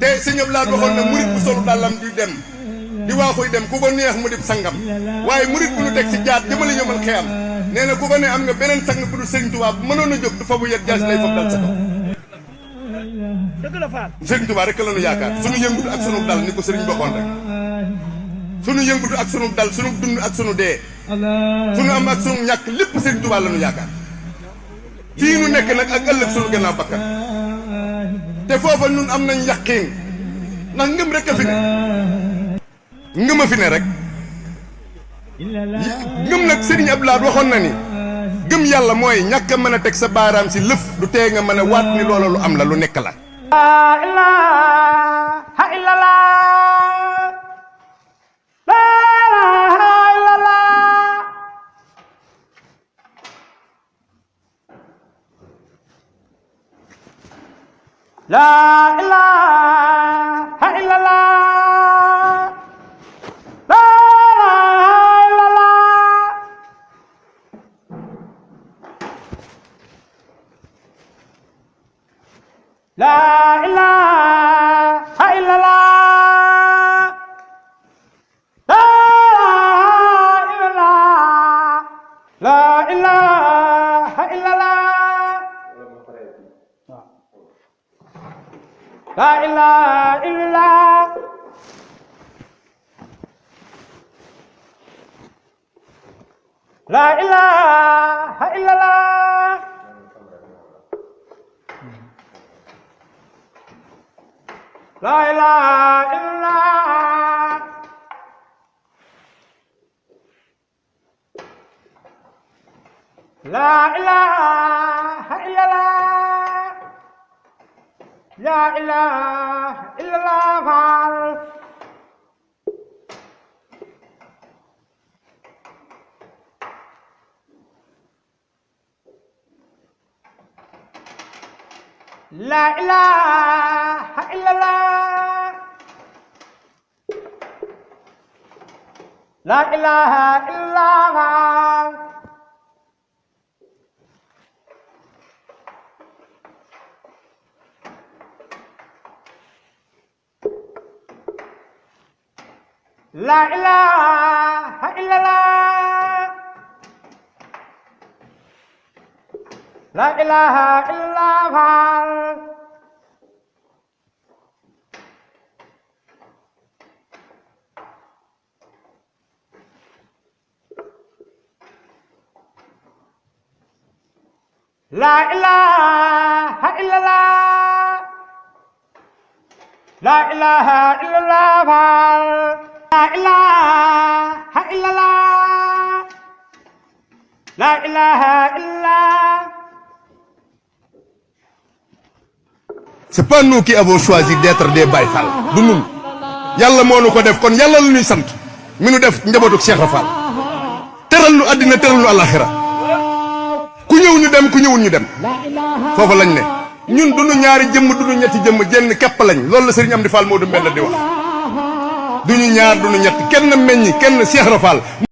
te sëñ Abdou Lahad waxoon na murit bu solu dàllam di dem di waaxuy dem ku ko neex mu dib sangam waaye murit bu ñu teg ci jaat jëmale ñëmal xeyam nee na ku ko ne am nga beneen sang bu dul Sëriñ Tuubaa bu mënoon a jóg du fa bu yet jaas lay fab dal sa kaw. Sëriñ Tuubaa rek la ñu yaakaar sunu yëngutu ak sunu dal ni ko sëriñ bokkoon rek sunu yëngutu ak sunu dal sunu dund ak sunu dee sunu am ak sunu ñàkk lépp Sëriñ Tuubaa la ñu yaakaar fii nu nekk nag ak ëllëg sunu gannaaw bakkan te foofa nun am nañ yaqiin ndax ngëm rek a fi ne ngëm a fi ne rek ngëm nag Sëriñ Abdou Lahad waxoon na ni gëm yàlla mooy ñàkk a mën a teg sa baaraam si lëf du tee nga mën a waat ni loola lu am la lu nekk la. La ilaha illallah. La ilaha illallah. La ilaha illallah. La ilaha illallah. La ilaha illallah. La ilaha illallah. La ilaha illallah. La ilaha illallah. La ilaha illallah. La ilaha illallah. La ilaha illallah. La ilaha illallah. La ilaha illallah. La ilaha illallah. La ilaha illallah. La ilaha illallah. La ilaha illallah. La ilaha illallah. C'est pas nous qui avons choisi d'être des Baye Fall du nun yàlla moo nu ko def kon yàlla lu ñuy sant mi nu def njabootu Cheikh Fall teral nu àddina teral nu àllaxira ku ñëw ñu dem ku ñëwul ñu dem foofa lañ ne ñun duñu ñaari jëmm duñu ñetti jëmm jenn képp lañ loolu la Serigne Amdi Fall moo du mbell di wax duñu ñaar duñu ñett kenn meññi kenn Cheikh Fall